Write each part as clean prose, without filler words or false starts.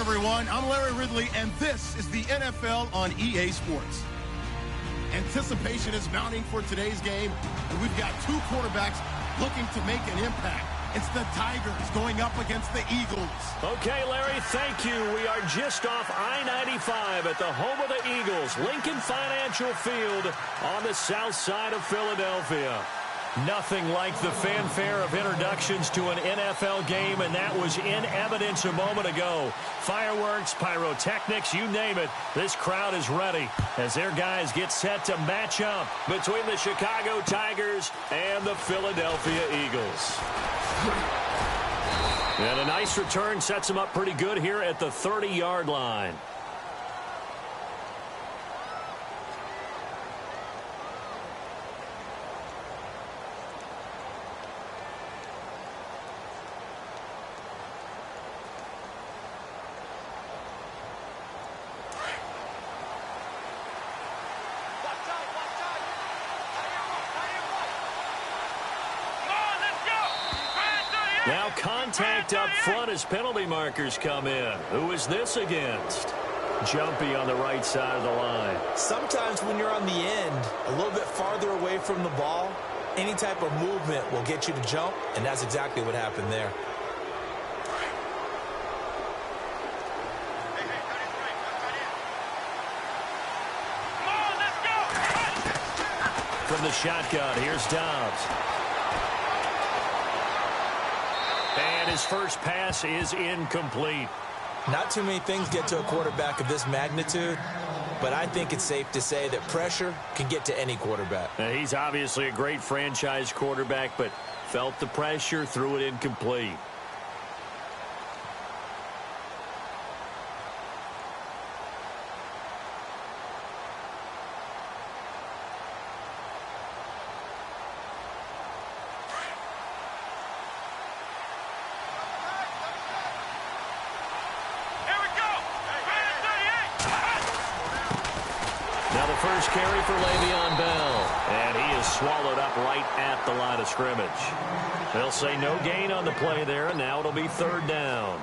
everyone. I'm Larry Ridley, and this is the NFL on EA Sports. Anticipation is mounting for today's game, and we've got two quarterbacks looking to make an impact. It's the Tigers going up against the Eagles. Okay, Larry, thank you. We are just off I-95 at the home of the Eagles, Lincoln Financial Field on the south side of Philadelphia. Nothing like the fanfare of introductions to an NFL game, and that was in evidence a moment ago. Fireworks, pyrotechnics, you name it. This crowd is ready as their guys get set to match up between the Chicago Tigers and the Philadelphia Eagles. And a nice return sets them up pretty good here at the 30-yard line. Now contact up front as penalty markers come in. Who is this against? Jumpy on the right side of the line. Sometimes when you're on the end, a little bit farther away from the ball, any type of movement will get you to jump, and that's exactly what happened there. From the shotgun, here's Dobbs. And his first pass is incomplete. Not too many things get to a quarterback of this magnitude, but I think it's safe to say that pressure can get to any quarterback. Now, he's obviously a great franchise quarterback, but felt the pressure, threw it incomplete. Now the first carry for Le'Veon Bell, and he is swallowed up right at the line of scrimmage. They'll say no gain on the play there, and now it'll be third down.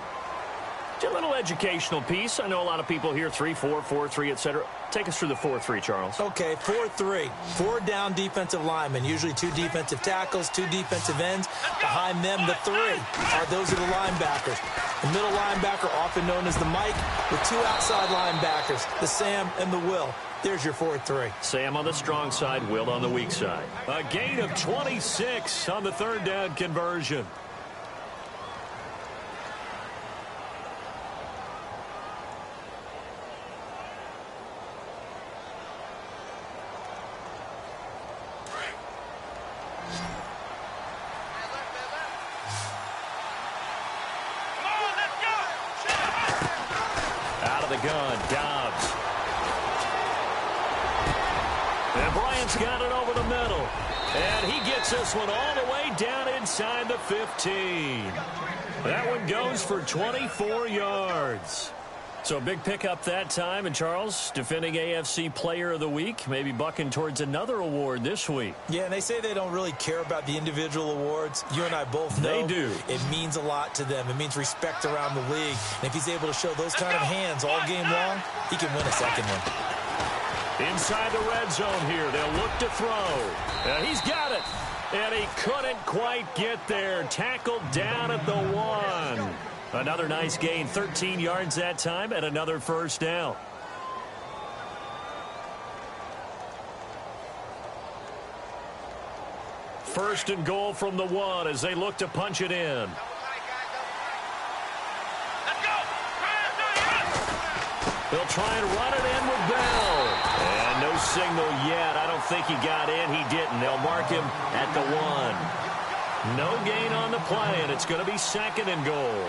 Just a little educational piece. I know a lot of people hear 3-4, 4-3, etc. Take us through the 4-3, Charles. Okay, 4-3. 4 down defensive linemen, usually 2 defensive tackles, 2 defensive ends. Behind them, the 3 those are the linebackers. The middle linebacker, often known as the Mike, with 2 outside linebackers, the Sam and the Will. There's your 4-3. Sam on the strong side, Will on the weak side. A gain of 26 on the third down conversion. Out of the gun, Dobbs. And Bryant's got it over the middle. And he gets this one all the way down inside the 15. That one goes for 24 yards. So a big pickup that time. And Charles, defending AFC Player of the Week, maybe bucking towards another award this week. Yeah, and they say they don't really care about the individual awards. You and I both know they do. It means a lot to them. It means respect around the league. And if he's able to show those kind of hands all game long, he can win a second one. Inside the red zone here, they'll look to throw. And he's got it. And he couldn't quite get there. Tackled down at the 1. Another nice gain, 13 yards that time, and another first down. First and goal from the 1 as they look to punch it in. They'll try and run it in with Bell. And no signal yet. I don't think he got in. He didn't. They'll mark him at the 1. No gain on the play, and it's going to be second and goal.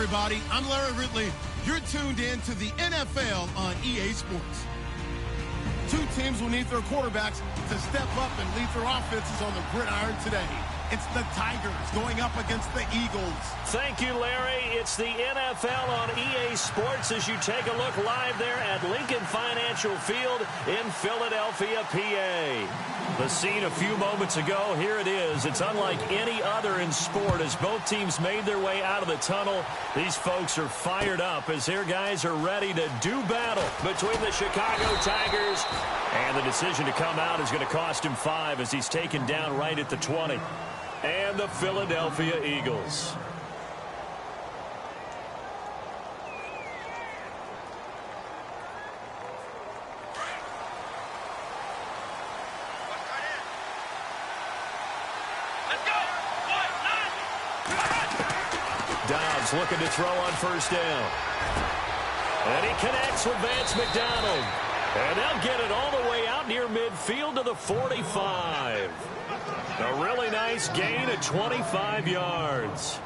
everybody. I'm Larry Ridley. You're tuned in to the NFL on EA Sports. Two teams will need their quarterbacks to step up and lead their offenses on the gridiron today. It's the Tigers going up against the Eagles. Thank you, Larry. It's the NFL on EA Sports as you take a look live there at Lincoln Financial Field in Philadelphia, PA. The scene a few moments ago, here it is. It's unlike any other in sport as both teams made their way out of the tunnel. These folks are fired up as their guys are ready to do battle between the Chicago Tigers. And the decision to come out is going to cost him 5 as he's taken down right at the 20. And the Philadelphia Eagles. Dobbs looking to throw on first down. And he connects with Vance McDonald. And they'll get it all the way out near midfield to the 45. A really nice gain of 25 yards.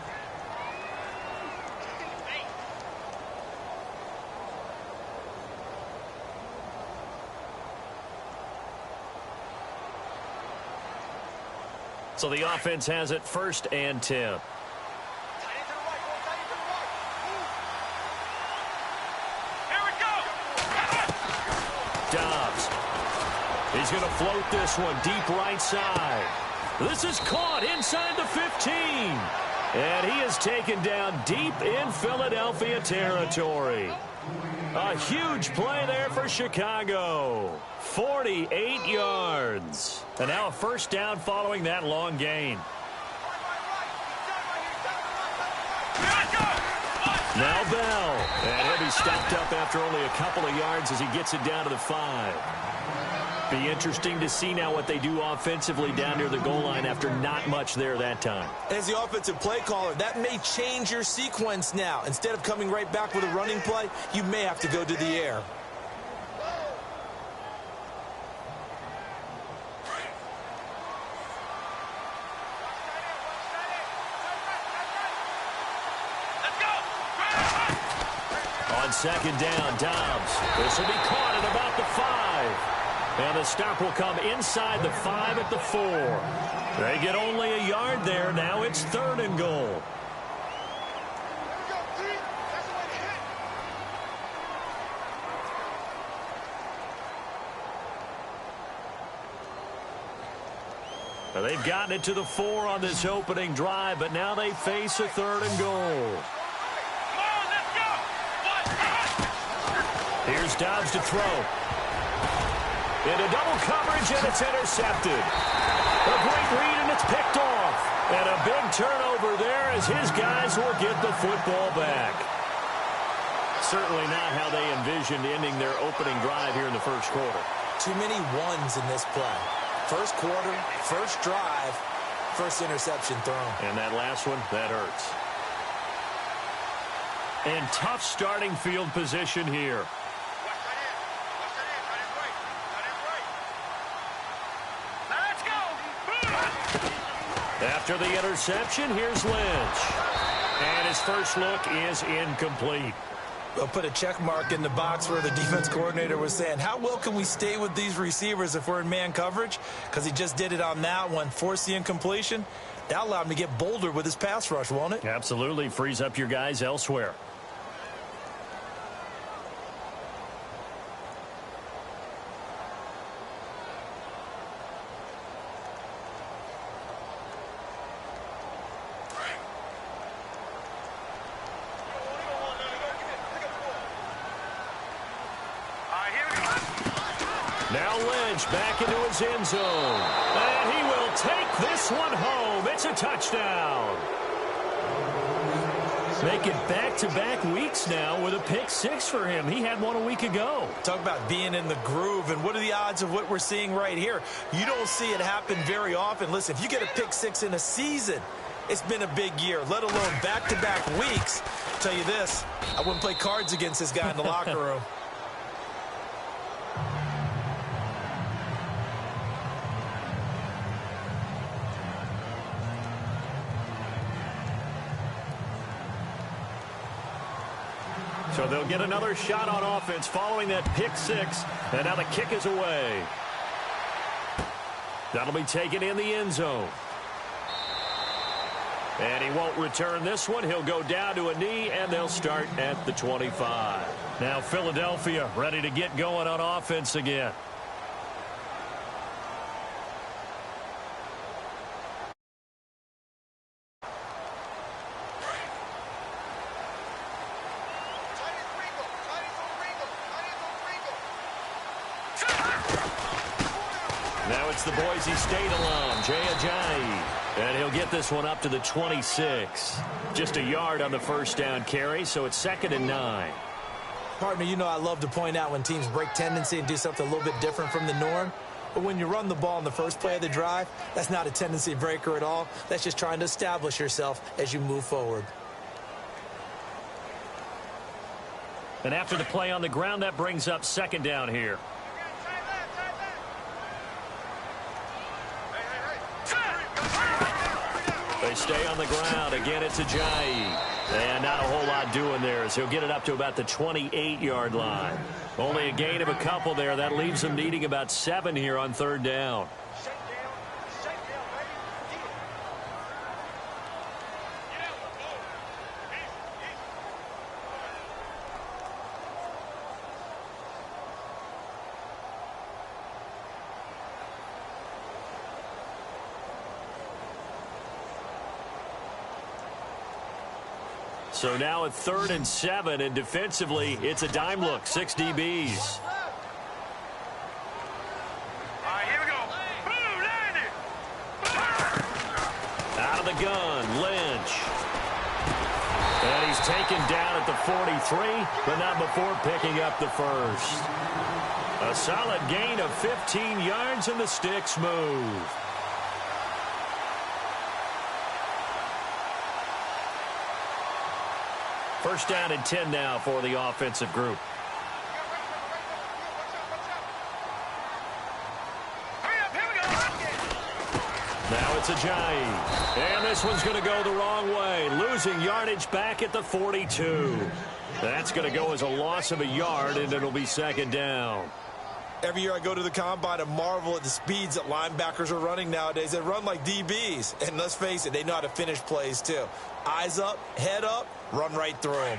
So the offense has it 1st and 10. Dobbs. He's going to float this one deep right side. This is caught inside the 15. And he is taken down deep in Philadelphia territory. A huge play there for Chicago. 48 yards. And now a first down following that long gain. Now Bell. And he'll be stopped up after only a couple of yards as he gets it down to the 5. Be interesting to see now what they do offensively down near the goal line after not much there that time. As the offensive play caller, that may change your sequence now. Instead of coming right back with a running play, you may have to go to the air. On second down, Dobbs. This will be caught at about the 5. And the stop will come inside the 5 at the 4. They get only a yard there. Now it's 3rd and goal. Now they've gotten it to the 4 on this opening drive, but now they face a 3rd and goal. Here's Dobbs to throw. Into double coverage, and it's intercepted. A great read, and it's picked off. And a big turnover there as his guys will get the football back. Certainly not how they envisioned ending their opening drive here in the first quarter. Too many ones in this play. First quarter, first drive, first interception thrown. And that last one, that hurts. And tough starting field position here. After the interception, here's Lynch. And his first look is incomplete. They'll put a check mark in the box where the defense coordinator was saying, how well can we stay with these receivers if we're in man coverage? Because he just did it on that one, forced the incompletion. That allowed him to get bolder with his pass rush, won't it? Absolutely. Frees up your guys elsewhere. Now Lynch back into his end zone. And he will take this one home. It's a touchdown. Making back-to-back weeks now with a pick 6 for him. He had one a week ago. Talk about being in the groove, and what are the odds of what we're seeing right here? You don't see it happen very often. Listen, if you get a pick 6 in a season, it's been a big year, let alone back-to-back weeks. I'll tell you this, I wouldn't play cards against this guy in the locker room. So they'll get another shot on offense following that pick six. And now the kick is away. That'll be taken in the end zone. And he won't return this one. He'll go down to a knee, and they'll start at the 25. Now Philadelphia ready to get going on offense again. Now it's the Boise State alum, Jay Ajayi. And he'll get this one up to the 26. Just a yard on the first down carry, so it's 2nd and 9. Partner, you know I love to point out when teams break tendency and do something a little bit different from the norm. But when you run the ball in the first play of the drive, that's not a tendency breaker at all. That's just trying to establish yourself as you move forward. And after the play on the ground, that brings up 2nd down here. They stay on the ground. Again, it's Ajayi. And not a whole lot doing there as he'll get it up to about the 28-yard line. Only a gain of a couple there. That leaves them needing about 7 here on 3rd down. So now at 3rd and 7, and defensively, it's a dime look, 6 DBs. All right, here we go. Boom, landed. Out of the gun, Lynch. And he's taken down at the 43, but not before picking up the first. A solid gain of 15 yards, and the sticks move. First down and 10 now for the offensive group. Now it's Ajayi. And this one's going to go the wrong way. Losing yardage back at the 42. That's going to go as a loss of a yard, and it'll be 2nd down. Every year I go to the combine and marvel at the speeds that linebackers are running nowadays. They run like DBs. And let's face it, they know how to finish plays too. Eyes up, head up, run right through them.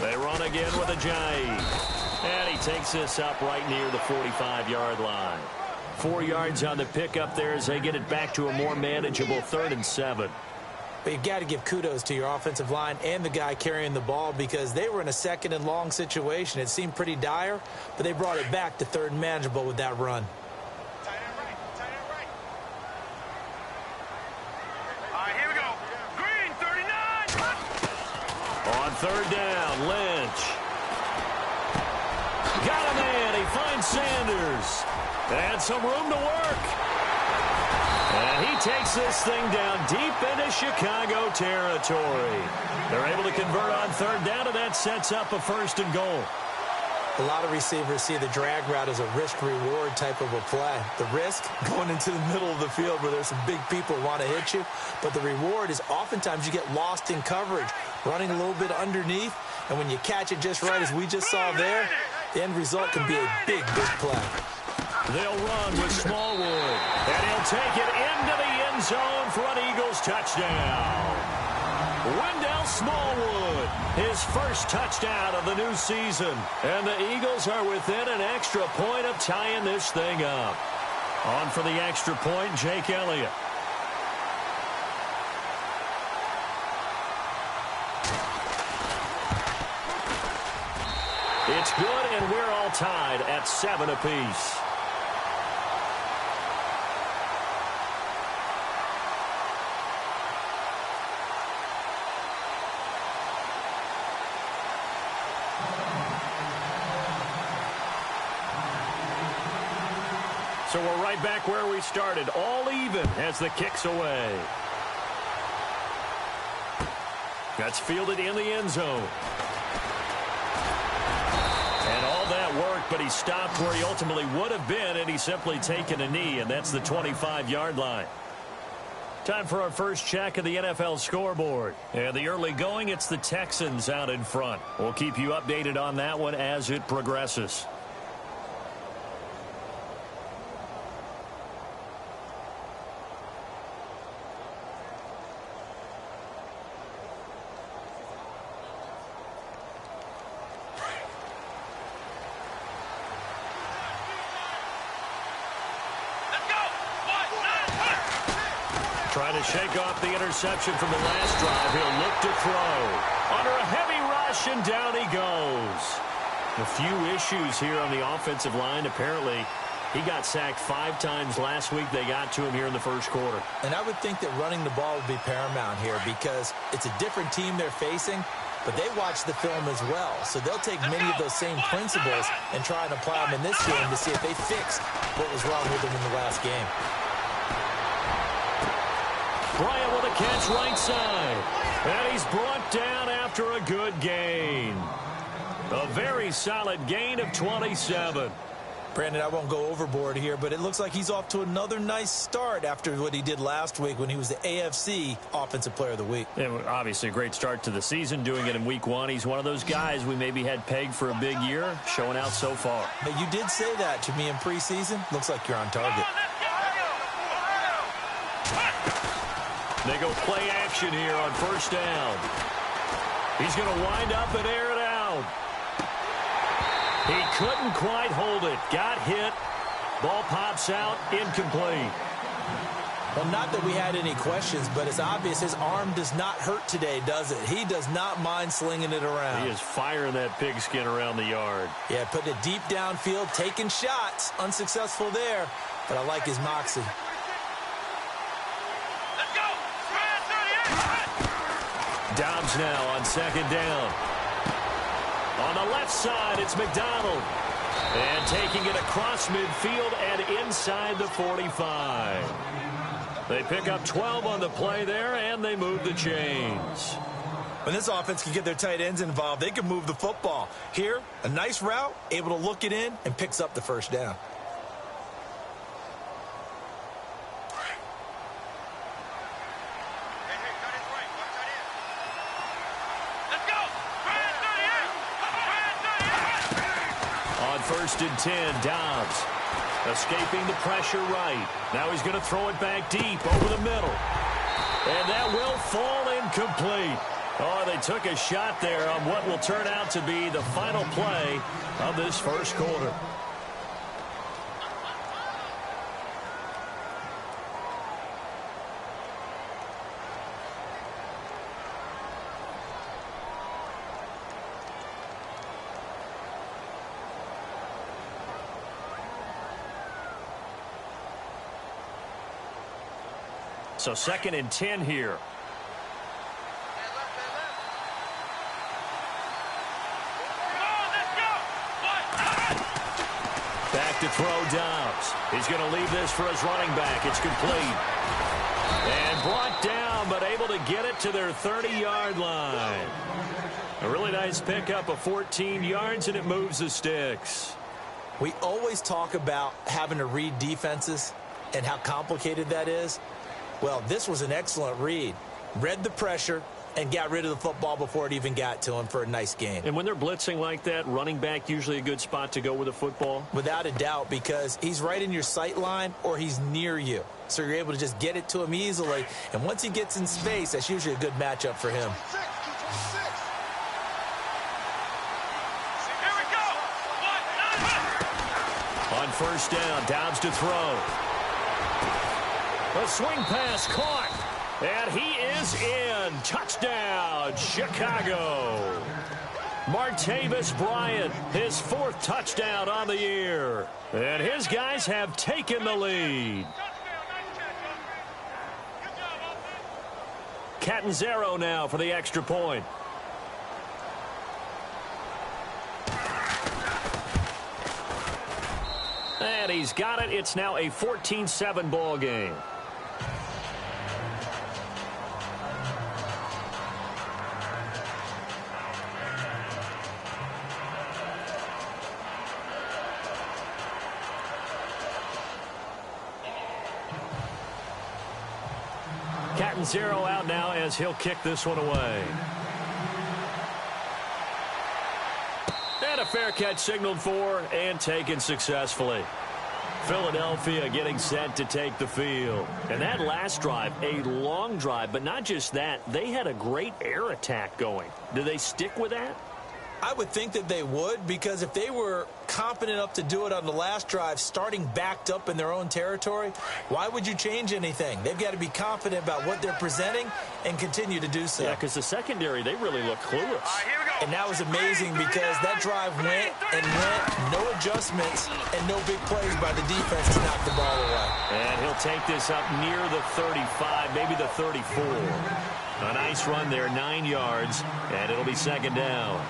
They run again with Ajayi. And he takes this up right near the 45-yard line. 4 yards on the pickup there as they get it back to a more manageable 3rd and 7. But you've got to give kudos to your offensive line and the guy carrying the ball because they were in a 2nd and long situation. It seemed pretty dire, but they brought it back to 3rd and manageable with that run. All right, here we go. Green, 39. On 3rd down, Lynch. Got a man. He finds Sanders. And some room to work. And he takes this thing down deep into Chicago territory. They're able to convert on 3rd down, and that sets up a 1st and goal. A lot of receivers see the drag route as a risk-reward type of a play. The risk, going into the middle of the field where there's some big people who want to hit you. But the reward is oftentimes you get lost in coverage, running a little bit underneath. And when you catch it just right, as we just saw there, the end result can be a big, big play. They'll run with Smallwood. And he'll take it into the end zone for an Eagles touchdown. Wendell Smallwood, his first touchdown of the new season. And the Eagles are within an extra point of tying this thing up. On for the extra point, Jake Elliott. It's good, and we're all tied at 7 apiece. So we're right back where we started, all even as the kick's away. That's fielded in the end zone. And all that work, but he he stopped where he ultimately would have been, and he's simply taken a knee, and that's the 25-yard line. Time for our first check of the NFL scoreboard. And the early going, it's the Texans out in front. We'll keep you updated on that one as it progresses. Trying to shake off the interception from the last drive. He'll look to throw. Under a heavy rush, and down he goes. A few issues here on the offensive line. Apparently, he got sacked 5 times last week. They got to him here in the first quarter. And I would think that running the ball would be paramount here because it's a different team they're facing, but they watch the film as well. So they'll take many of those same principles and try and apply them in this game to see if they fix what was wrong with them in the last game. Bryant with a catch right side. And he's brought down after a good gain. A very solid gain of 27. Brandon, I won't go overboard here, but it looks like he's off to another nice start after what he did last week when he was the AFC Offensive Player of the Week. Yeah, obviously a great start to the season, doing it in week 1. He's one of those guys we maybe had pegged for a big year, showing out so far. But you did say that to me in preseason. Looks like you're on target. They go play action here on first down. He's going to wind up and air it out. He couldn't quite hold it. Got hit. Ball pops out. Incomplete. Well, not that we had any questions, but it's obvious his arm does not hurt today, does it? He does not mind slinging it around. He is firing that pigskin around the yard. Yeah, putting it deep downfield, taking shots. Unsuccessful there, but I like his moxie. Dobbs now on second down. On the left side, it's McDonald. And taking it across midfield and inside the 45. They pick up 12 on the play there, and they move the chains. When this offense can get their tight ends involved, they can move the football. Here, a nice route, able to look it in, and picks up the first down. First and 10, Dobbs escaping the pressure right. Now he's going to throw it back deep over the middle. And that will fall incomplete. Oh, they took a shot there on what will turn out to be the final play of this first quarter. So second and 10 here. Back to throw Dobbs. He's going to leave this for his running back. It's complete. And brought down, but able to get it to their 30-yard line. A really nice pickup of 14 yards, and it moves the sticks. We always talk about having to read defenses and how complicated that is. Well, this was an excellent read. Read the pressure and got rid of the football before it even got to him for a nice gain. And when they're blitzing like that, running back usually a good spot to go with the football? Without a doubt, because he's right in your sight line or he's near you. So you're able to just get it to him easily. And once he gets in space, that's usually a good matchup for him. On first down, Dobbs to throw. A swing pass caught, and he is in. Touchdown, Chicago. Martavis Bryant, his 4th touchdown on the year. And his guys have taken the lead. Catanzaro now for the extra point. And he's got it. It's now a 14-7 ball game. Patton 0 out now as he'll kick this one away. And a fair catch signaled for and taken successfully. Philadelphia getting set to take the field. And that last drive, a long drive, but not just that. They had a great air attack going. Do they stick with that? I would think that they would, because if they were confident enough to do it on the last drive, starting backed up in their own territory, why would you change anything? They've got to be confident about what they're presenting and continue to do so. Yeah, because the secondary, they really look clueless. And that was amazing because that drive went and went, no adjustments, and no big plays by the defense to knock the ball away. And he'll take this up near the 35, maybe the 34. A nice run there, 9 yards, and it'll be second down.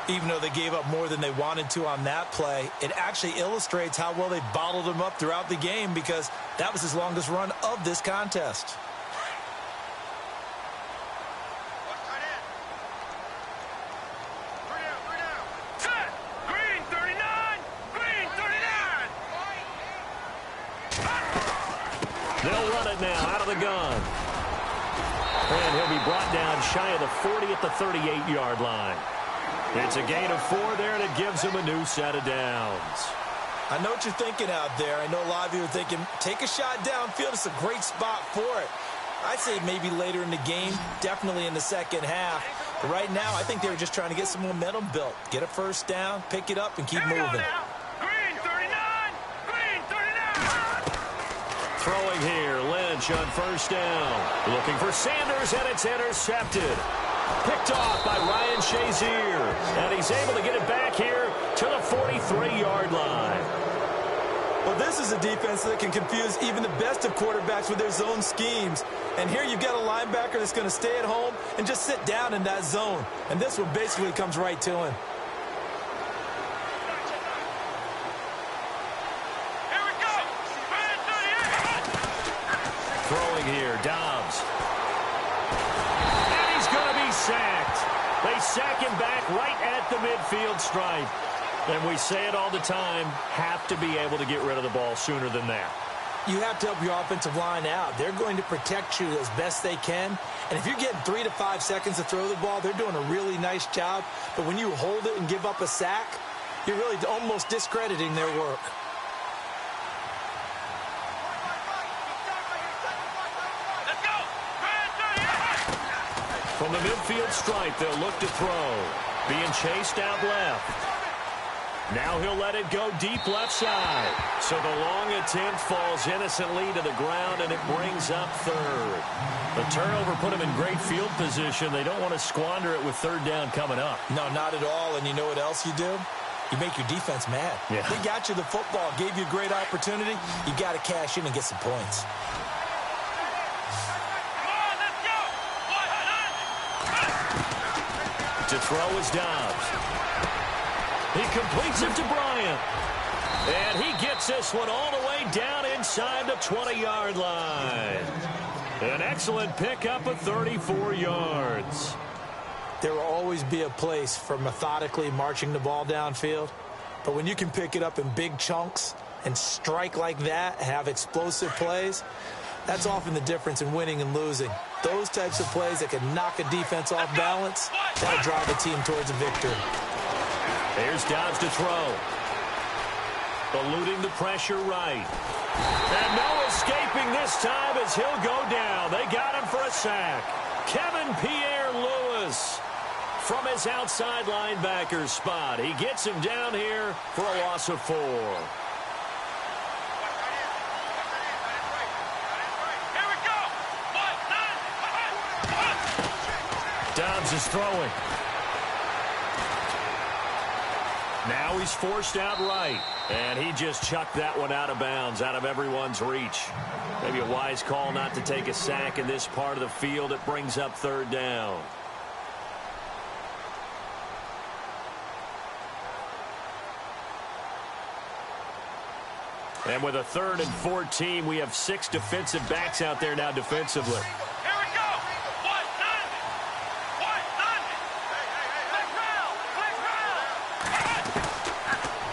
Even though they gave up more than they wanted to on that play, it actually illustrates how well they bottled them up throughout the game, because that was his longest run of this contest. Green 39! Green 39! They'll run it now out of the gun. And he'll be brought down shy of the 40 at the 38-yard line. It's a gain of 4 there, and it gives him a new set of downs. I know what you're thinking out there. I know a lot of you are thinking, take a shot downfield. It's a great spot for it. I'd say maybe later in the game, definitely in the second half. But right now, I think they were just trying to get some momentum built. Get a first down, pick it up, and keep moving. Green 39! Green 39! Throwing here, Lynch on first down. Looking for Sanders, and it's intercepted. Picked off by Ryan Shazier. And he's able to get it back here to the 43-yard line. Well, this is a defense that can confuse even the best of quarterbacks with their zone schemes. And here you've got a linebacker that's going to stay at home and just sit down in that zone. And this one basically comes right to him. Here we go! Green 38! Throwing here, Dobbs. And he's going to be sacked. They sack him back right at the midfield stripe. And we say it all the time, have to be able to get rid of the ball sooner than that. You have to help your offensive line out. They're going to protect you as best they can. And if you're getting 3 to 5 seconds to throw the ball, they're doing a really nice job. But when you hold it and give up a sack, you're really almost discrediting their work. Let's go! Green 38! From the midfield stripe, they'll look to throw. Being chased out left. Now he'll let it go deep left side. So the long attempt falls innocently to the ground, and it brings up third. The turnover put him in great field position. They don't want to squander it with third down coming up. No, not at all. And you know what else you do? You make your defense mad. Yeah. They got you the football, gave you a great opportunity. You got to cash in and get some points. Come on, let's go! To throw is Dobbs. He completes it to Bryant. And he gets this one all the way down inside the 20-yard line. An excellent pickup of 34 yards. There will always be a place for methodically marching the ball downfield. But when you can pick it up in big chunks and strike like that, have explosive plays, that's often the difference in winning and losing. Those types of plays that can knock a defense off balance, that'll drive a team towards a victory. Here's Dobbs to throw. Eluding the pressure right. And no escaping this time as he'll go down. They got him for a sack. Kevin Pierre-Louis from his outside linebacker spot. He gets him down here for a loss of 4. Here we go! Dobbs is throwing. Now he's forced out right. And he just chucked that one out of bounds, out of everyone's reach. Maybe a wise call not to take a sack in this part of the field. It brings up third down. And with a 3rd and 14, we have 6 defensive backs out there now defensively. Here we go!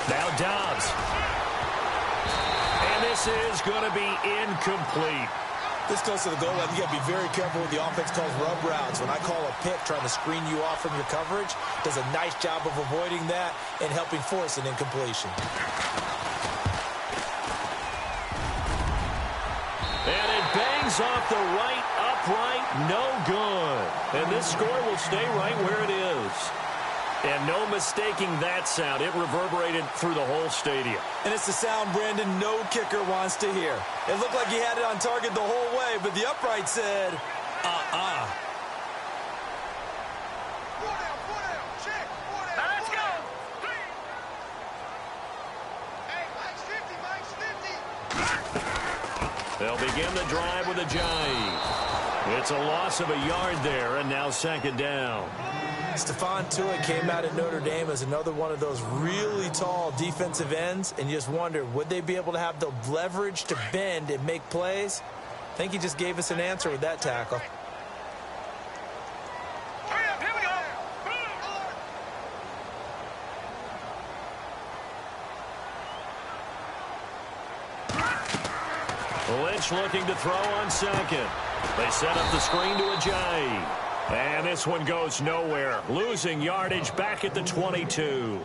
Now Dobbs. And this is going to be incomplete. This close to the goal line, you got to be very careful with the offense calls rub routes. When I call a pick trying to screen you off from your coverage, does a nice job of avoiding that and helping force an incompletion. And it bangs off the right upright, no good. And this score will stay right where it is. And no mistaking that sound. It reverberated through the whole stadium. And it's the sound, Brandon, no kicker wants to hear. It looked like he had it on target the whole way, but the upright said, Now let's go. Hey, Mike's 50, Mike's 50. They'll begin the drive with a jive. It's a loss of a yard there, and now second down. Stephon Tuitt came out of Notre Dame as another one of those really tall defensive ends, and you just wonder, would they be able to have the leverage to bend and make plays? I think he just gave us an answer with that tackle. Hurry up, here we go. Lynch looking to throw on second. They set up the screen to Ajayi. And this one goes nowhere. Losing yardage back at the 22.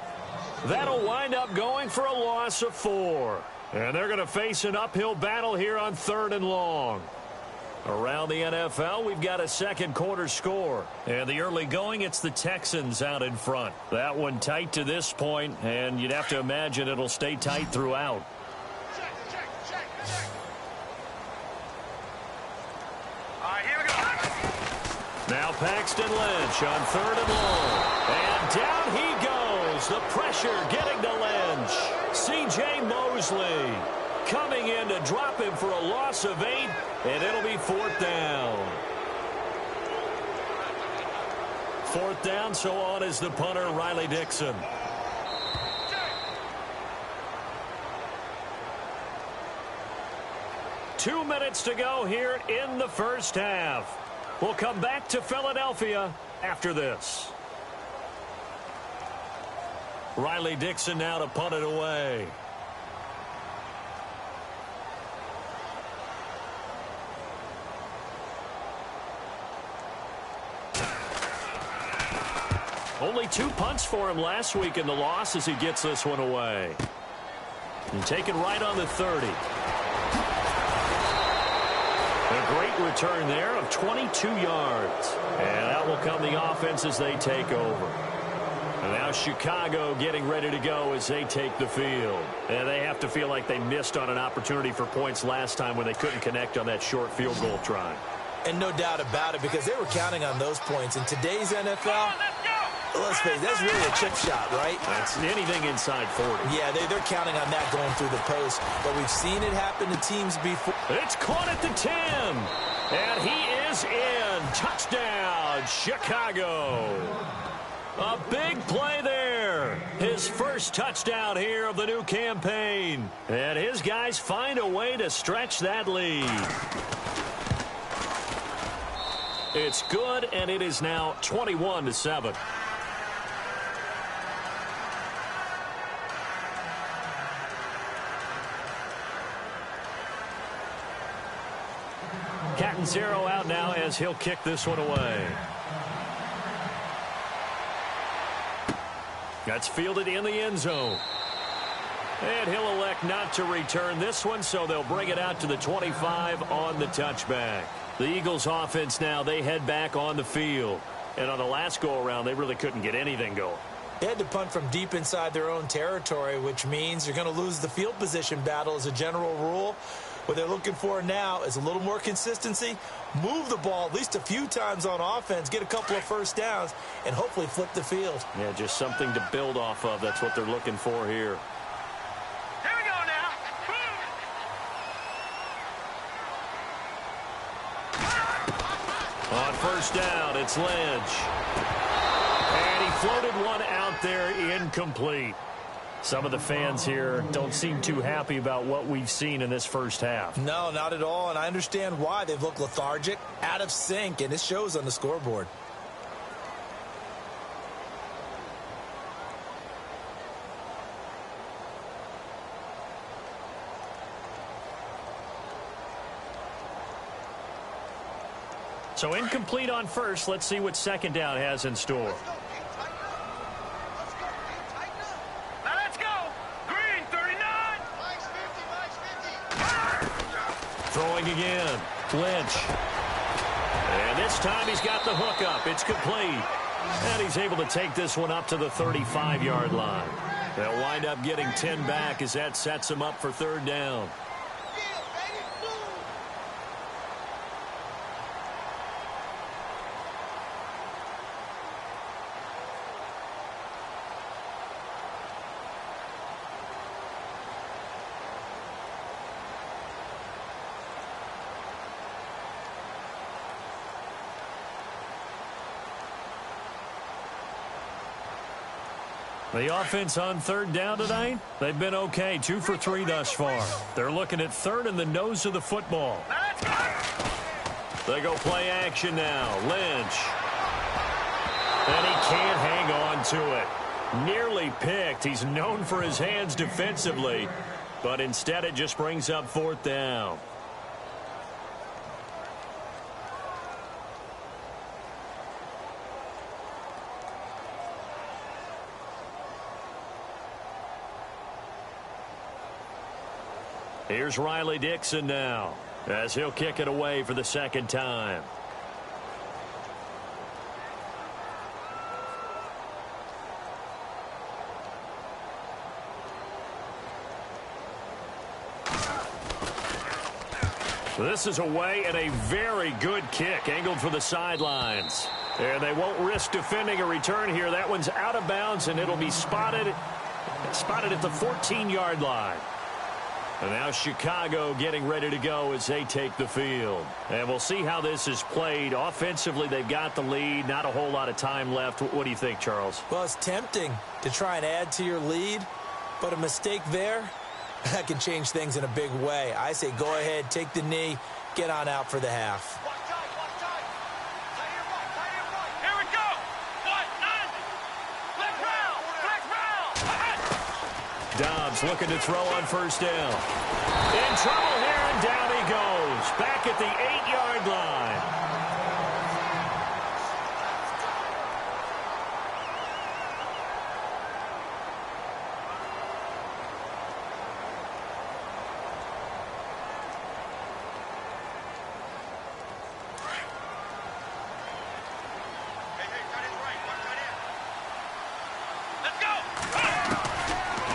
That'll wind up going for a loss of 4. And they're going to face an uphill battle here on 3rd and long. Around the NFL, we've got a second quarter score. And the early going, it's the Texans out in front. That one tight to this point, and you'd have to imagine it'll stay tight throughout. All right, here we go. Now Paxton Lynch on 3rd and long. And down he goes. The pressure getting to Lynch. C.J. Mosley coming in to drop him for a loss of 8, and it'll be 4th down. 4th down, so on is the punter, Riley Dixon. Two minutes to go here in the first half. We'll come back to Philadelphia after this. Riley Dixon now to punt it away. Only 2 punts for him last week in the loss as he gets this one away. And taken right on the 30. A great return there of 22 yards. And out will come the offense as they take over. And now Chicago getting ready to go as they take the field. And they have to feel like they missed on an opportunity for points last time when they couldn't connect on that short field goal try. And no doubt about it, because they were counting on those points. In today's NFL, let's face it, that's really a chip shot, right? That's anything inside 40. Yeah, they're counting on that going through the post. But we've seen it happen to teams before. It's caught at the 10. And he is in. Touchdown, Chicago. A big play there. His first touchdown here of the new campaign. And his guys find a way to stretch that lead. It's good, and it is now 21-7. Catanzaro out now as he'll kick this one away. That's fielded in the end zone. And he'll elect not to return this one, so they'll bring it out to the 25 on the touchback. The Eagles offense now, they head back on the field. And on the last go-around, they really couldn't get anything going. They had to punt from deep inside their own territory, which means you're going to lose the field position battle as a general rule. What they're looking for now is a little more consistency, move the ball at least a few times on offense, get a couple of first downs, and hopefully flip the field. Yeah, just something to build off of. That's what they're looking for here. Here we go now. On first down, it's Lynch. And he floated one out there incomplete. Some of the fans here don't seem too happy about what we've seen in this first half. No, not at all, and I understand why. They've looked lethargic, out of sync, and it shows on the scoreboard. So incomplete on first. Let's see what second down has in store. Now let's go. Green 39. Throwing again. Lynch. And this time he's got the hook up. It's complete. And he's able to take this one up to the 35-yard line. They'll wind up getting 10 back as that sets him up for third down. The offense on third down tonight, they've been okay. 2 for 3 thus far. They're looking at third in the nose of the football. They go play action now. Lynch. And he can't hang on to it. Nearly picked. He's known for his hands defensively, but instead it just brings up fourth down. Here's Riley Dixon now, as he'll kick it away for the second time. This is away and a very good kick, angled for the sidelines. And they won't risk defending a return here. That one's out of bounds, and it'll be spotted at the 14-yard line. And now Chicago getting ready to go as they take the field. And we'll see how this is played. Offensively, they've got the lead. Not a whole lot of time left. What do you think, Charles? Well, it's tempting to try and add to your lead, but a mistake there, that can change things in a big way. I say go ahead, take the knee, get on out for the half. Here we go. 190. Flex round. Dobbs looking to throw on first down. In trouble here, and down he goes. Back at the 8-yard line.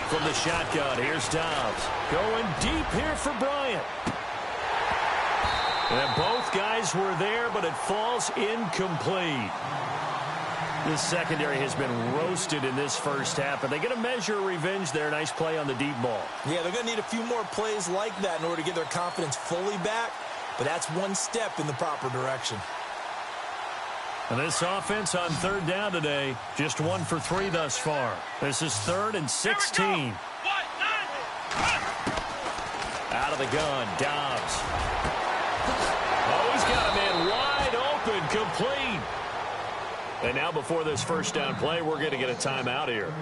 From the shotgun, here's Dobbs. Going deep here for Bryant. And both guys were there, but it falls incomplete. This secondary has been roasted in this first half, and they get a measure of revenge there. Nice play on the deep ball. Yeah, they're going to need a few more plays like that in order to get their confidence fully back, but that's one step in the proper direction. And this offense on third down today, just 1 for 3 thus far. This is 3rd and 16. Out of the gun, Dobbs. Oh, he's got a man wide open, complete. And now before this first down play, we're going to get a timeout here,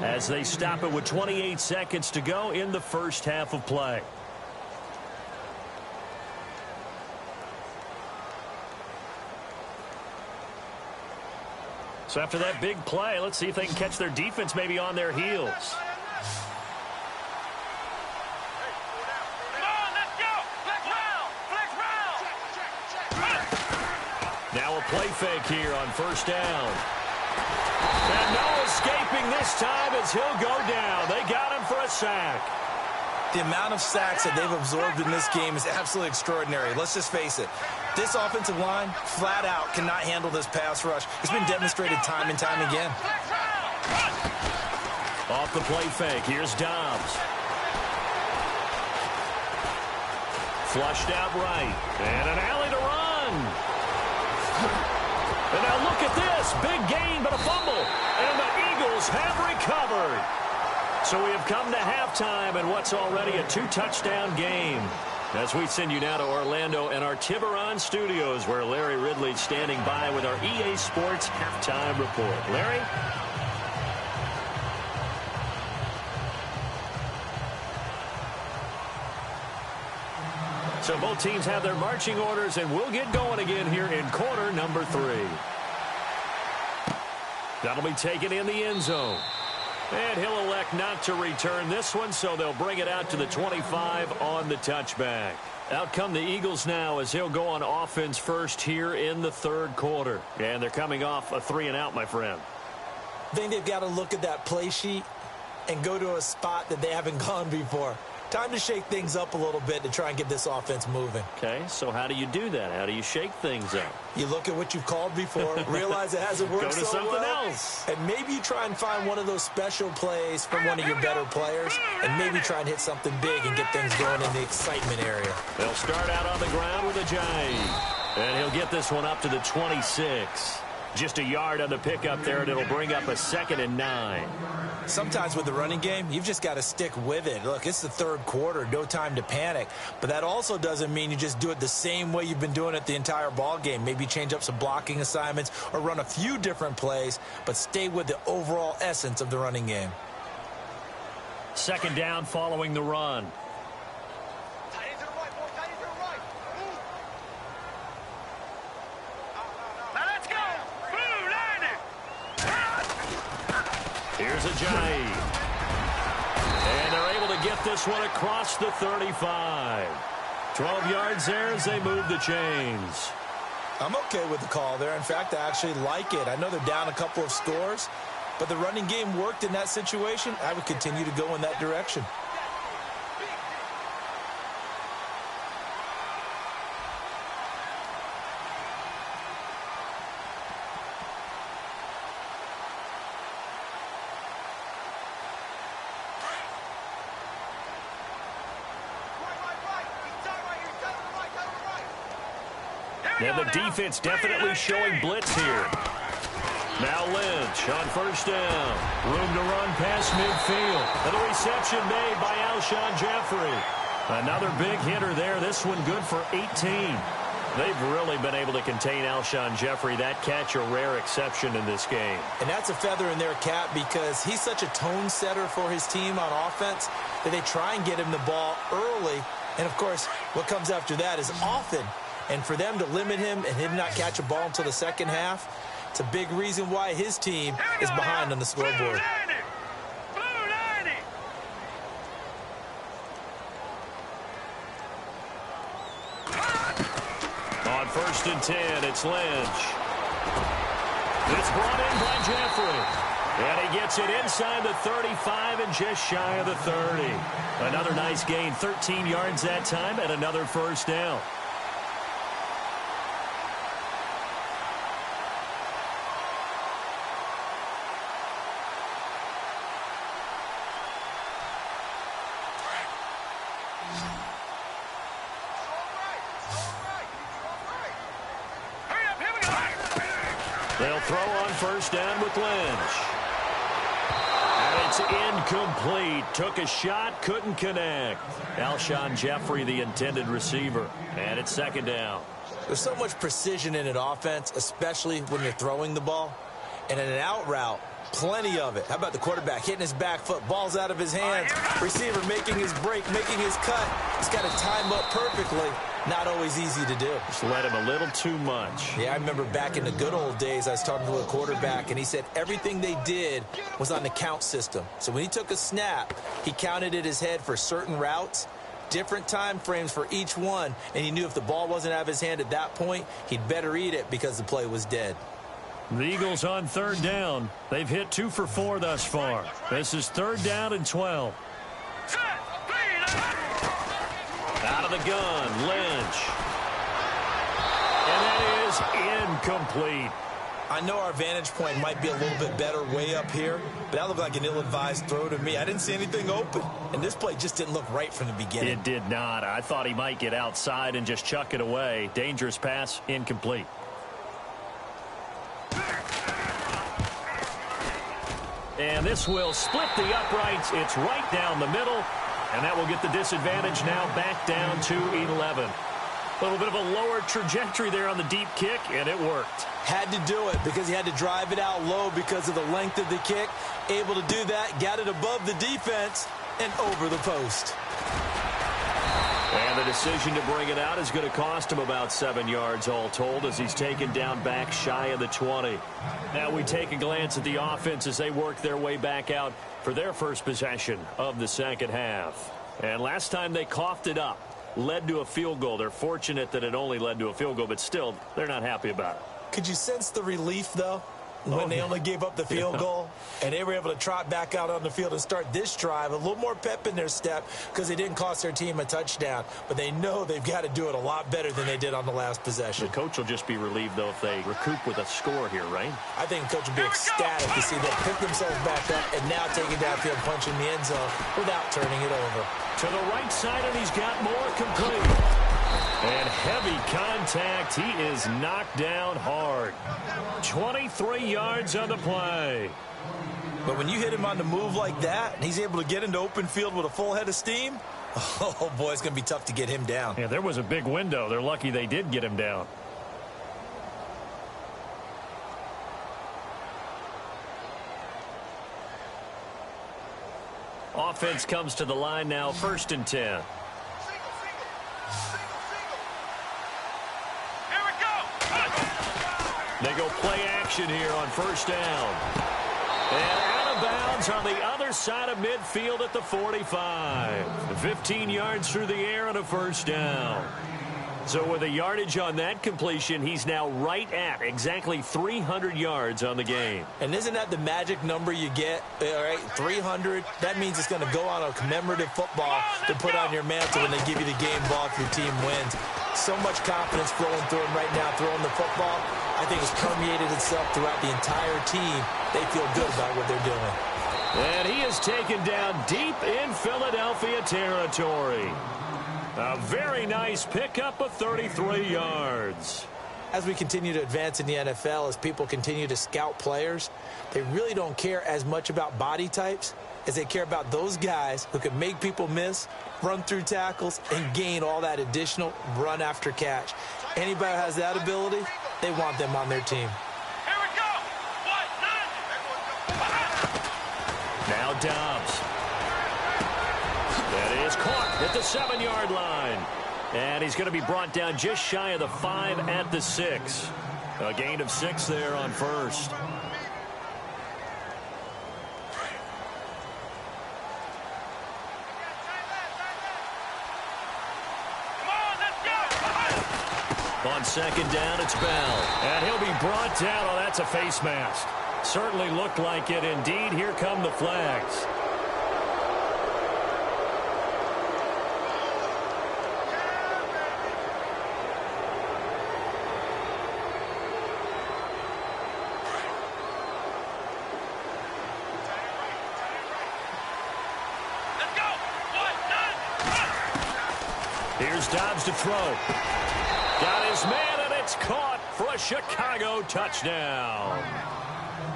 as they stop it with 28 seconds to go in the first half of play. So after that big play, let's see if they can catch their defense maybe on their heels. Come on, let's go. Flex round. Now a play fake here on first down. And no escaping this time as he'll go down. They got him for a sack. The amount of sacks that they've absorbed in this game is absolutely extraordinary. Let's just face it. This offensive line, flat out, cannot handle this pass rush. It's been demonstrated time and time again. Off the play fake, here's Dobbs. Flushed out right. And an alley to run. And now look at this. Big gain, but a fumble. And the Eagles have recovered. So we have come to halftime in what's already a 2-touchdown game. As we send you now to Orlando and our Tiburon studios, where Larry Ridley's standing by with our EA Sports halftime report. Larry? So both teams have their marching orders, and we'll get going again here in quarter number 3. That'll be taken in the end zone. And he'll elect not to return this one, so they'll bring it out to the 25 on the touchback. Out come the Eagles now as they'll go on offense first here in the third quarter. And they're coming off a 3-and-out, my friend. I think they've got to look at that play sheet and go to a spot that they haven't gone before. Time to shake things up a little bit to try and get this offense moving. Okay, so how do you do that? How do you shake things up? You look at what you've called before, realize it hasn't worked so well. Go to something else. And maybe you try and find one of those special plays from one of your better players, and maybe try and hit something big and get things going in the excitement area. They'll start out on the ground with a jive. And he'll get this one up to the 26. Just a yard on the pickup there, and it'll bring up a 2nd and 9. Sometimes with the running game, you've just got to stick with it. Look, it's the third quarter, no time to panic. But that also doesn't mean you just do it the same way you've been doing it the entire ball game. Maybe change up some blocking assignments or run a few different plays, but stay with the overall essence of the running game. 2nd down following the run. Here's a jive. And they're able to get this one across the 35. 12 yards there as they move the chains. I'm okay with the call there. In fact, I actually like it. I know they're down a couple of scores, but the running game worked in that situation. I would continue to go in that direction. And the defense definitely showing blitz here. Now Lynch on 1st down. Room to run past midfield. And the reception made by Alshon Jeffrey. Another big hitter there. This one good for 18. They've really been able to contain Alshon Jeffrey. That catch a rare exception in this game. And that's a feather in their cap because he's such a tone setter for his team on offense that they try and get him the ball early. And, of course, what comes after that is often. And for them to limit him and him not catch a ball until the second half, it's a big reason why his team is behind on the scoreboard. On 1st and 10, it's Lynch. It's brought in by Jeffrey. And he gets it inside the 35 and just shy of the 30. Another nice gain, 13 yards that time, and another 1st down. They'll throw on 1st down with Lynch. And it's incomplete. Took a shot, couldn't connect. Alshon Jeffrey, the intended receiver. And it's 2nd down. There's so much precision in an offense, especially when you're throwing the ball. And in an out route, plenty of it. How about the quarterback hitting his back foot, ball's out of his hands, receiver making his break, making his cut. He's got to time up perfectly. Not always easy to do. Just let him a little too much. Yeah, I remember back in the good old days, I was talking to a quarterback, and he said everything they did was on the count system. So when he took a snap, he counted in his head for certain routes, different time frames for each one, and he knew if the ball wasn't out of his hand at that point, he'd better eat it because the play was dead. The Eagles on 3rd down. They've hit 2 for 4 thus far. This is 3rd down and 12. Out of the gun, Lynch. And that is incomplete. I know our vantage point might be a little bit better way up here, but that looked like an ill-advised throw to me. I didn't see anything open, and this play just didn't look right from the beginning. It did not. I thought he might get outside and just chuck it away. Dangerous pass, incomplete. And this will split the uprights. It's right down the middle. And that will get the disadvantage now back down to 11. A little bit of a lower trajectory there on the deep kick, and it worked. Had to do it because he had to drive it out low because of the length of the kick. Able to do that, got it above the defense and over the post. And the decision to bring it out is going to cost him about 7 yards all told as he's taken down back shy of the 20. Now we take a glance at the offense as they work their way back out for their first possession of the second half. And last time they coughed it up, led to a field goal. They're fortunate that it only led to a field goal, but still, they're not happy about it. Could you sense the relief, though, when they only gave up the field goal and they were able to trot back out on the field and start this drive? A little more pep in their step because they didn't cost their team a touchdown, but they know they've got to do it a lot better than they did on the last possession. The coach will just be relieved, though, if they recoup with a score here, right? I think the coach will be ecstatic to see them pick themselves back up and now take it downfield, punch in the end zone without turning it over. To the right side, and he's got more complete. And heavy contact. He is knocked down hard. 23 yards on the play. But when you hit him on the move like that, and he's able to get into open field with a full head of steam, oh, boy, it's going to be tough to get him down. Yeah, there was a big window. They're lucky they did get him down. Offense comes to the line now, 1st and 10. They go play action here on 1st down. And out of bounds on the other side of midfield at the 45. 15 yards through the air and a 1st down. So with a yardage on that completion, he's now right at exactly 300 yards on the game. And isn't that the magic number you get? All right, 300. That means it's going to go on a commemorative football to put on your mantle when they give you the game ball if your team wins. So much confidence flowing through him right now, throwing the football. I think it's permeated itself throughout the entire team. They feel good about what they're doing. And he is taken down deep in Philadelphia territory. A very nice pickup of 33 yards. As we continue to advance in the NFL, as people continue to scout players, they really don't care as much about body types as they care about those guys who can make people miss, run through tackles, and gain all that additional run after catch. Anybody who has that ability, they want them on their team. Here we go. 1-9. Now Dobbs. That is caught at the 7-yard line. And he's going to be brought down just shy of the 5 at the 6. A gain of 6 there on 1st. On 2nd down, it's Bell. And he'll be brought down. Oh, that's a face mask. Certainly looked like it. Indeed, here come the flags. Here's Dobbs to throw. Got his man, and it's caught for a Chicago touchdown.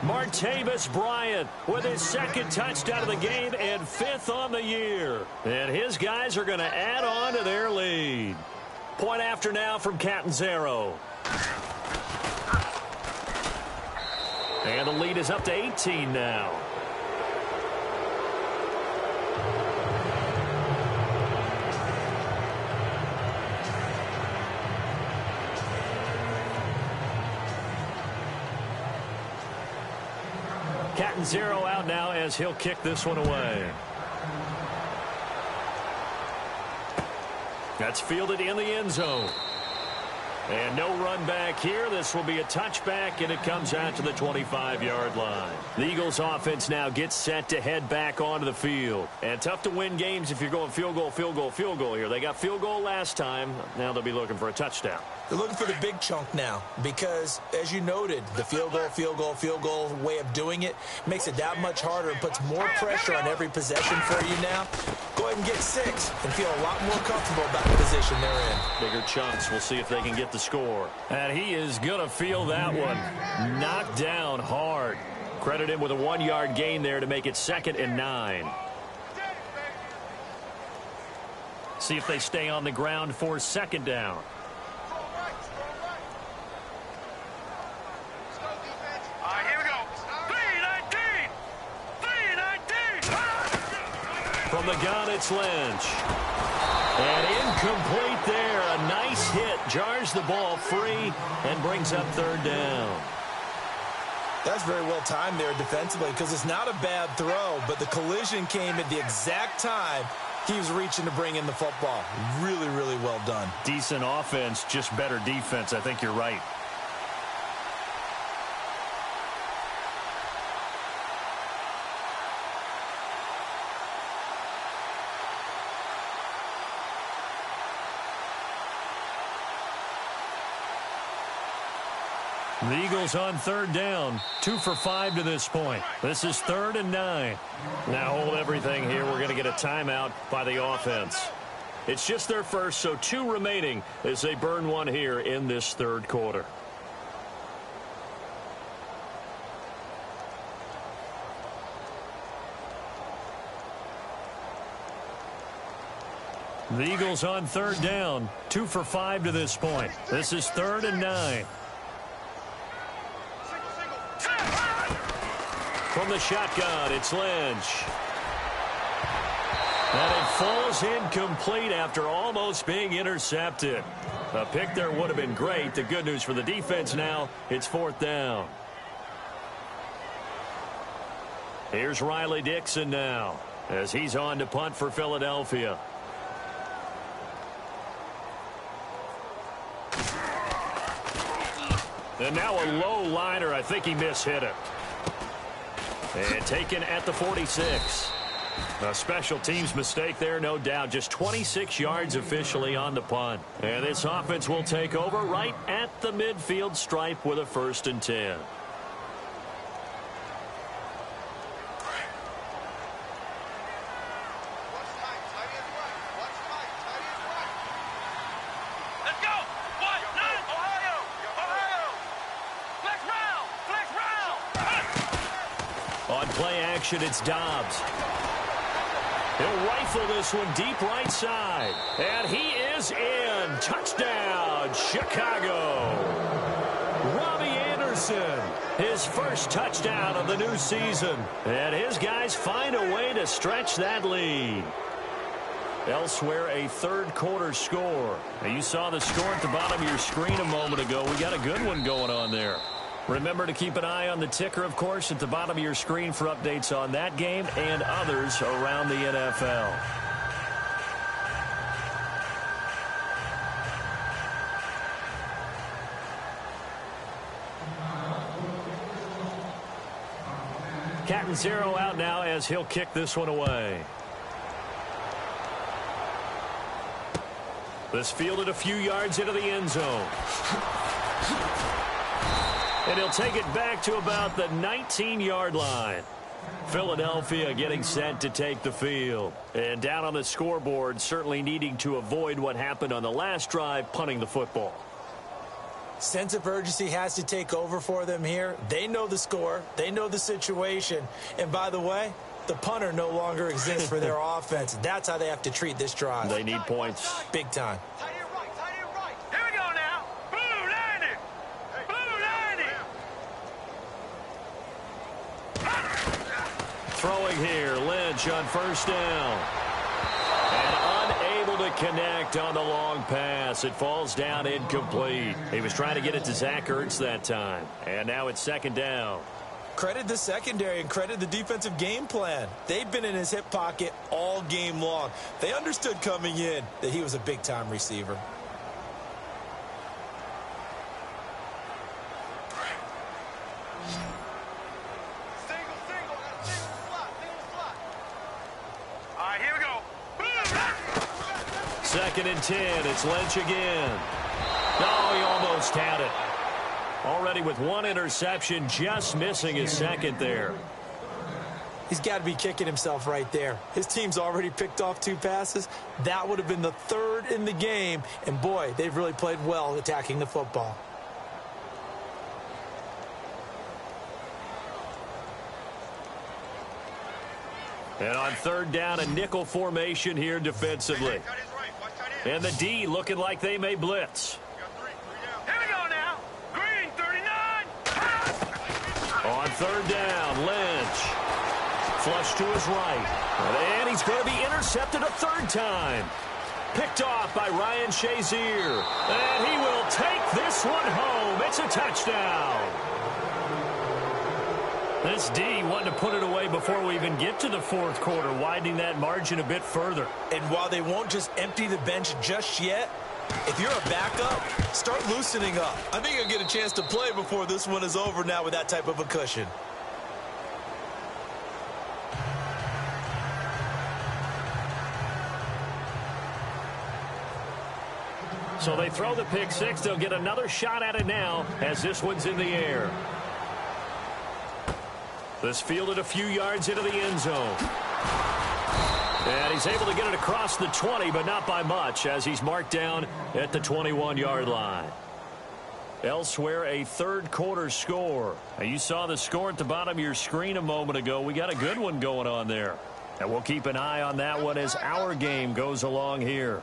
Martavis Bryant with his 2nd touchdown of the game and 5th on the year. And his guys are going to add on to their lead. Point after now from Catanzaro. And the lead is up to 18 now. Catanzaro out now as he'll kick this one away. That's fielded in the end zone. And no run back here. This will be a touchback, and it comes out to the 25-yard line. The Eagles offense now gets set to head back onto the field. And tough to win games if you're going field goal, field goal, field goal here. They got field goal last time. Now they'll be looking for a touchdown. They're looking for the big chunk now because, as you noted, the field goal, field goal, field goal way of doing it makes it that much harder and puts more pressure on every possession for you now. Go ahead and get 6 and feel a lot more comfortable about the position they're in. Bigger chunks. We'll see if they can get the score. And he is going to feel that one. Knocked down hard. Credit him with a 1-yard gain there to make it 2nd and 9. See if they stay on the ground for 2nd down. From the gun, it's Lynch. And incomplete there. A nice hit. Jars the ball free and brings up third down. That's very well timed there defensively because it's not a bad throw, but the collision came at the exact time he was reaching to bring in the football. Really, really well done. Decent offense, just better defense. I think you're right. The Eagles on third down, 2 for 5 to this point. This is 3rd and 9. Now hold everything here. We're going to get a timeout by the offense. It's just their first, so 2 remaining as they burn one here in this third quarter. The Eagles on third down, 2 for 5 to this point. This is 3rd and 9. From the shotgun, it's Lynch. And it falls incomplete after almost being intercepted. A pick there would have been great. The good news for the defense now, it's 4th down. Here's Riley Dixon now as he's on to punt for Philadelphia. And now a low liner. I think he mishit it. And taken at the 46. A special teams mistake there, no doubt. Just 26 yards officially on the punt. And this offense will take over right at the midfield stripe with a 1st and 10. It's Dobbs. He'll rifle this one deep right side. And he is in. Touchdown, Chicago. Robbie Anderson, his first touchdown of the new season. And his guys find a way to stretch that lead. Elsewhere, a third quarter score. Now, you saw the score at the bottom of your screen a moment ago. We got a good one going on there. Remember to keep an eye on the ticker, of course, at the bottom of your screen for updates on that game and others around the NFL. Catanzaro out now as he'll kick this one away. This fielded a few yards into the end zone. And he'll take it back to about the 19-yard line. Philadelphia getting set to take the field. And down on the scoreboard, certainly needing to avoid what happened on the last drive, punting the football. Sense of urgency has to take over for them here. They know the score. They know the situation. And by the way, the punter no longer exists for their offense. That's how they have to treat this drive. They need points. Big time. Throwing here, Lynch on 1st down. And unable to connect on the long pass. It falls down incomplete. He was trying to get it to Zach Ertz that time. And now it's 2nd down. Credit the secondary and credit the defensive game plan. They've been in his hip pocket all game long. They understood coming in that he was a big-time receiver. Second and 10. It's Lynch again. Oh, he almost had it. Already with one interception, just missing his second there. He's got to be kicking himself right there. His team's already picked off 2 passes. That would have been the 3rd in the game. And, boy, they've really played well attacking the football. And on 3rd down, a nickel formation here defensively. And the D looking like they may blitz. Here we go now. Green 39. On 3rd down, Lynch. Flush to his right. And he's going to be intercepted a third time. Picked off by Ryan Shazier. And he will take this one home. It's a touchdown. This D wanting to put it away before we even get to the fourth quarter, widening that margin a bit further. And while they won't just empty the bench just yet, if you're a backup, start loosening up. I think you'll get a chance to play before this one is over now with that type of a cushion. So they throw the pick six. They'll get another shot at it now as this one's in the air. This fielded a few yards into the end zone. And he's able to get it across the 20, but not by much as he's marked down at the 21-yard line. Elsewhere, a third quarter score. Now, you saw the score at the bottom of your screen a moment ago. We got a good one going on there. And we'll keep an eye on that one as our game goes along here.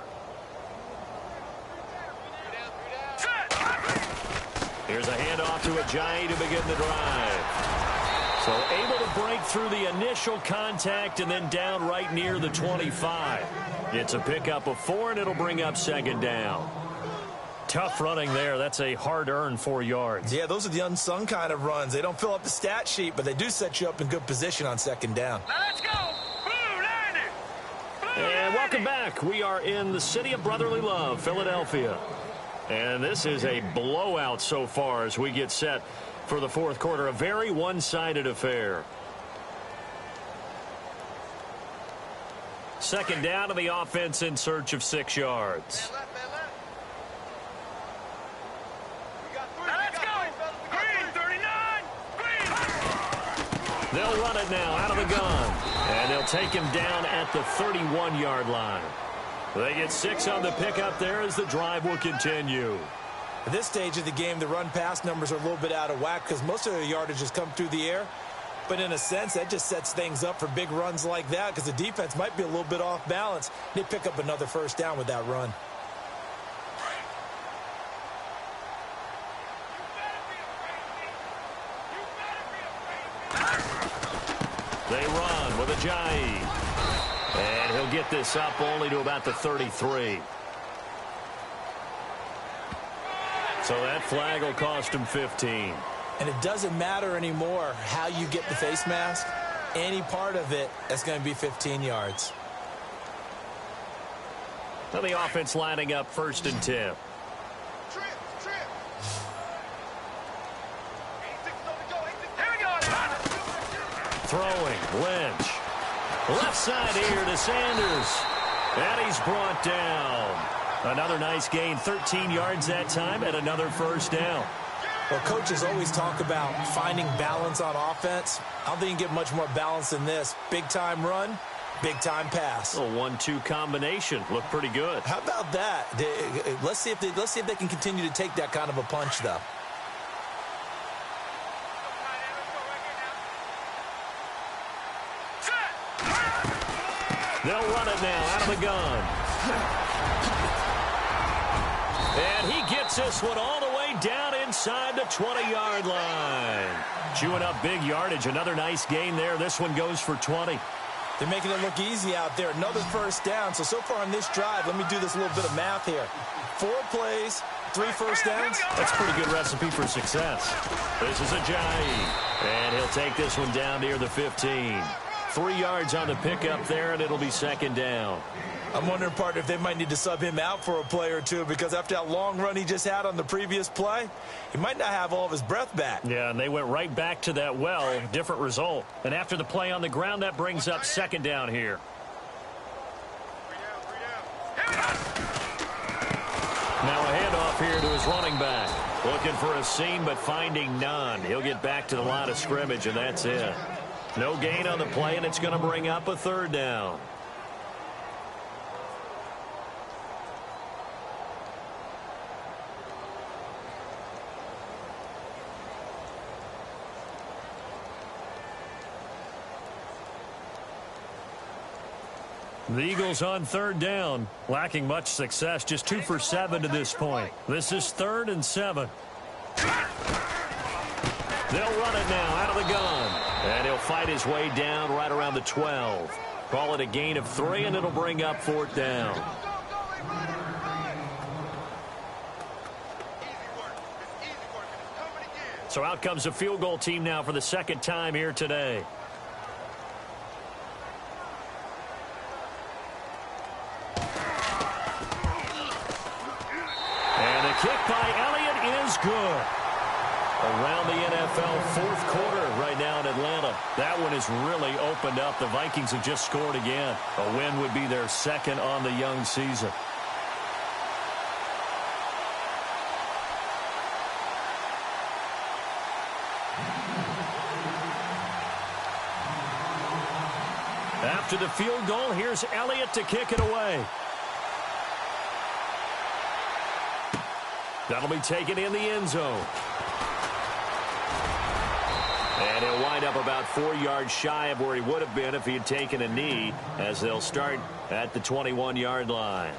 Here's a handoff to Ajayi to begin the drive. So able to break through the initial contact and then down right near the 25. It's a pickup of 4, and it'll bring up second down. Tough running there. That's a hard-earned 4 yards. Yeah, those are the unsung kind of runs. They don't fill up the stat sheet, but they do set you up in good position on second down. Now let's go. Blue 90. Blue And 90. welcome back. We are in the city of brotherly love, Philadelphia. And this is a blowout so far as we get set for the fourth quarter. A very one-sided affair. Second down to the offense in search of 6 yards. Now let's go. Green 39. Green. They'll run it now out of the gun. And they'll take him down at the 31-yard line. They get 6 on the pickup there as the drive will continue. At this stage of the game, the run-pass numbers are a little bit out of whack because most of the yardage has come through the air. But in a sense, that just sets things up for big runs like that because the defense might be a little bit off balance. They pick up another first down with that run. They run with Ajayi. And he'll get this up only to about the 33. So that flag will cost him 15. And it doesn't matter anymore how you get the face mask. Any part of it, that's going to be 15 yards. Now the offense lining up 1st and 10. Throwing, Lynch. Left side here to Sanders. And he's brought down. Another nice gain, 13 yards that time, and another first down. Well, coaches always talk about finding balance on offense. I don't think you can get much more balance than this. Big-time run, big-time pass. A 1-2 combination. Looked pretty good. How about that? Let's see if they can continue to take that kind of a punch, though. They'll run it now out of the gun. And he gets this one all the way down inside the 20-yard line. Chewing up big yardage. Another nice gain there. This one goes for 20. They're making it look easy out there. Another first down. So far on this drive, let me do this little bit of math here. 4 plays, 3 first downs. That's a pretty good recipe for success. This is Ajayi. And he'll take this one down near the 15. 3 yards on the pickup there, and it'll be second down. I'm wondering, partner, if they might need to sub him out for a play or two because after that long run he just had on the previous play, he might not have all of his breath back. Yeah, and they went right back to that well. Different result. And after the play on the ground, that brings up second down here. Now a handoff here to his running back. Looking for a seam, but finding none. He'll get back to the line of scrimmage, and that's it. No gain on the play, and it's going to bring up a third down. The Eagles on third down, lacking much success, just 2 for 7 to this point. This is 3rd and 7. They'll run it now out of the gun. And he'll fight his way down right around the 12. Call it a gain of 3, and it'll bring up 4th down. So out comes the field goal team now for the 2nd time here today. And the kick by Elliott is good. Around the NFL 4th quarter right now in Atlanta. That one has really opened up. The Vikings have just scored again. A win would be their 2nd on the young season. After the field goal, here's Elliott to kick it away. That'll be taken in the end zone. And he'll wind up about 4 yards shy of where he would have been if he had taken a knee, as they'll start at the 21-yard line.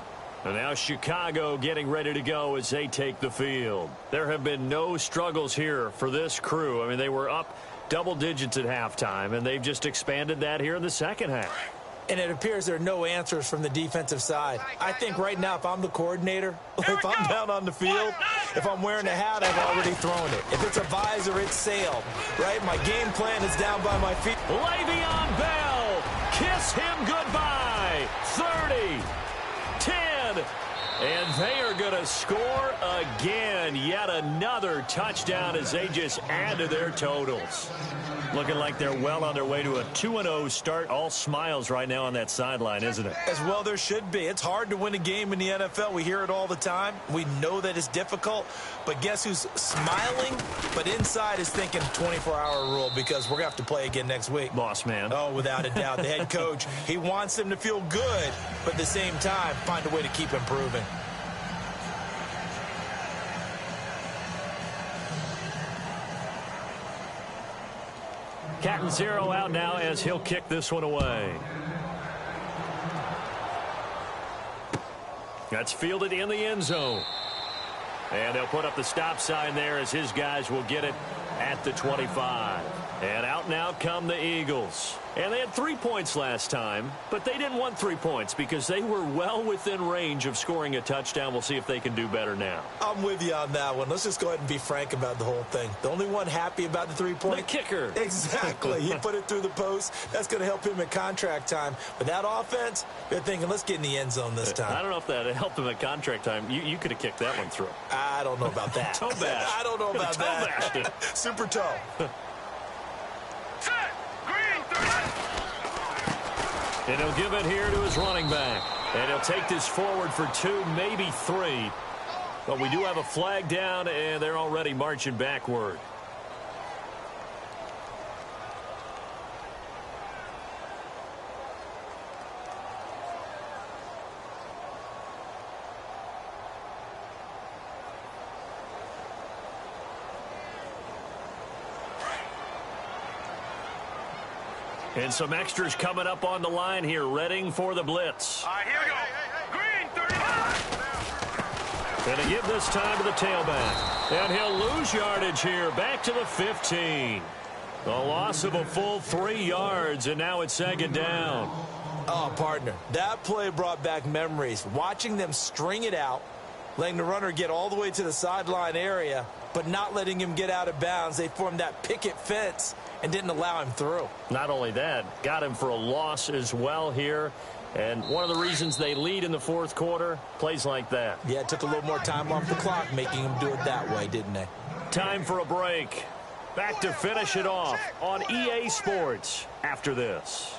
And now Chicago getting ready to go as they take the field. There have been no struggles here for this crew. I mean, they were up double digits at halftime, and they've just expanded that here in the 2nd half. And it appears there are no answers from the defensive side. I think right now, if I'm the coordinator, if I'm down on the field, if I'm wearing a hat, I've already thrown it. If it's a visor, it's sailed, right? My game plan is down by my feet. Le'Veon Bell, kiss him goodbye. 30, 10, and they are going to score again. Yet another touchdown as they just add to their totals. Looking like they're well on their way to a 2-0 start. All smiles right now on that sideline, isn't it? As well there should be. It's hard to win a game in the NFL. We hear it all the time. We know that it's difficult. But guess who's smiling? But inside is thinking 24-hour rule, because we're going to have to play again next week. Boss man. Oh, without a doubt. The head coach, he wants them to feel good, but at the same time, find a way to keep improving. Catanzaro out now as he'll kick this one away. That's fielded in the end zone. And they'll put up the stop sign there as his guys will get it at the 25. And out now come the Eagles. And they had 3 points last time, but they didn't want 3 points because they were well within range of scoring a touchdown. We'll see if they can do better now. I'm with you on that one. Let's just go ahead and be frank about the whole thing. The only one happy about the 3-point? The kicker. Exactly. He put it through the post. That's going to help him at contract time. But that offense, they're thinking, let's get in the end zone this time. I don't know if that helped him at contract time. You could have kicked that one through. I don't know about that. Toe bash. I don't know about that. Toe bashed. Super toe. And he'll give it here to his running back. And he'll take this forward for 2, maybe 3. But we do have a flag down, and they're already marching backward. And some extras coming up on the line here, readying for the blitz. All right, here we go. Green, 39. And to give this time to the tailback. And he'll lose yardage here, back to the 15. A loss of a full 3 yards, and now it's 2nd down. Oh, partner, that play brought back memories. Watching them string it out, letting the runner get all the way to the sideline area, but not letting him get out of bounds. They formed that picket fence and didn't allow him through. Not only that, got him for a loss as well here. And one of the reasons they lead in the 4th quarter, plays like that. Yeah, it took a little more time off the clock, making him do it that way, didn't they? Time for a break. Back to finish it off on EA Sports after this.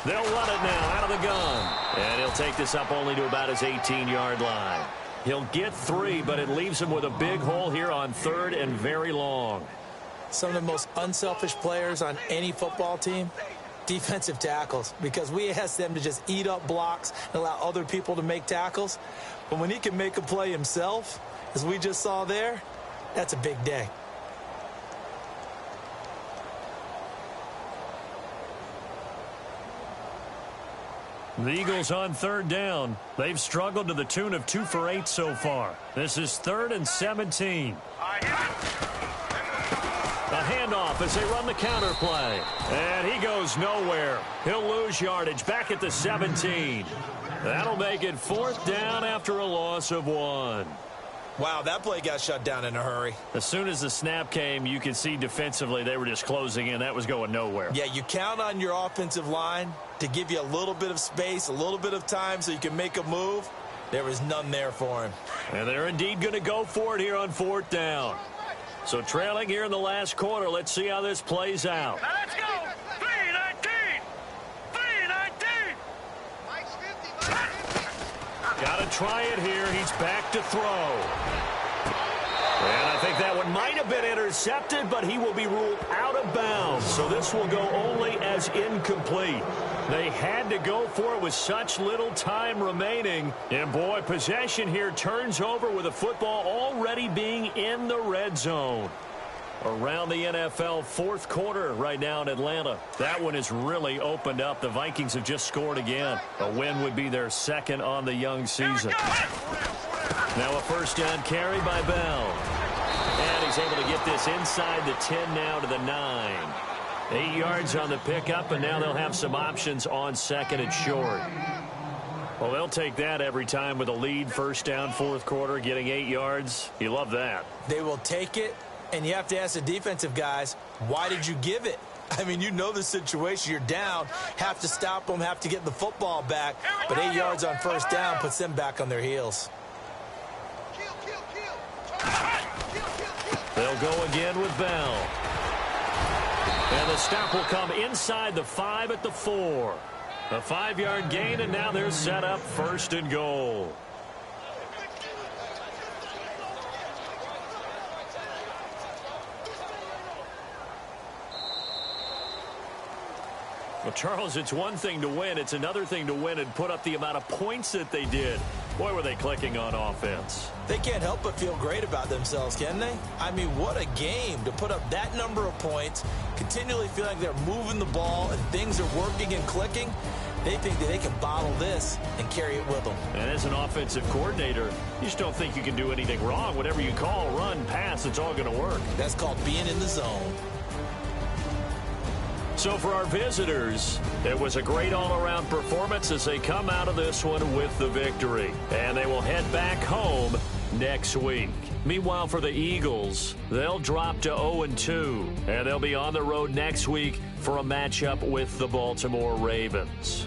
They'll run it now out of the gun. And he'll take this up only to about his 18-yard line. He'll get 3, but it leaves him with a big hole here on 3rd and very long. Some of the most unselfish players on any football team, defensive tackles, because we ask them to just eat up blocks and allow other people to make tackles. But when he can make a play himself, as we just saw there, that's a big day. The Eagles on third down. They've struggled to the tune of 2 for 8 so far. This is 3rd and 17. A handoff as they run the counter play. And he goes nowhere. He'll lose yardage back at the 17. That'll make it 4th down after a loss of 1. Wow, that play got shut down in a hurry. As soon as the snap came, you could see defensively they were just closing in. That was going nowhere. Yeah, you count on your offensive line to give you a little bit of space, a little bit of time so you can make a move. There was none there for him. And they're indeed going to go for it here on 4th down. So trailing here in the last quarter, let's see how this plays out. Now let's go. 3-19. 3-19. Got to try it here. He's back to throw. And I think that one might have been intercepted, but he will be ruled out of bounds. So this will go only as incomplete. They had to go for it with such little time remaining. And, boy, possession here turns over with the football already being in the red zone. Around the NFL, 4th quarter right now in Atlanta. That one has really opened up. The Vikings have just scored again. A win would be their 2nd on the young season. Now a 1st down carry by Bell. And he's able to get this inside the 10 now to the 9. 8 yards on the pickup, and now they'll have some options on 2nd and short. Well, they'll take that every time with a lead. 1st down, 4th quarter, getting 8 yards. You love that. They will take it, and you have to ask the defensive guys, why did you give it? I mean, you know the situation. You're down, have to stop them, have to get the football back. But 8 yards on 1st down puts them back on their heels. They'll go again with Bell. And the stop will come inside the 5 at the 4. A 5-yard gain, and now they're set up 1st and goal. Well, Charles, it's one thing to win. It's another thing to win and put up the amount of points that they did. Boy, were they clicking on offense. They can't help but feel great about themselves, can they? I mean, what a game to put up that number of points, continually feel like they're moving the ball and things are working and clicking. They think that they can bottle this and carry it with them. And as an offensive coordinator, you just don't think you can do anything wrong. Whatever you call, run, pass, it's all going to work. That's called being in the zone. So for our visitors, it was a great all-around performance as they come out of this one with the victory. And they will head back home next week. Meanwhile, for the Eagles, they'll drop to 0-2. And they'll be on the road next week for a matchup with the Baltimore Ravens.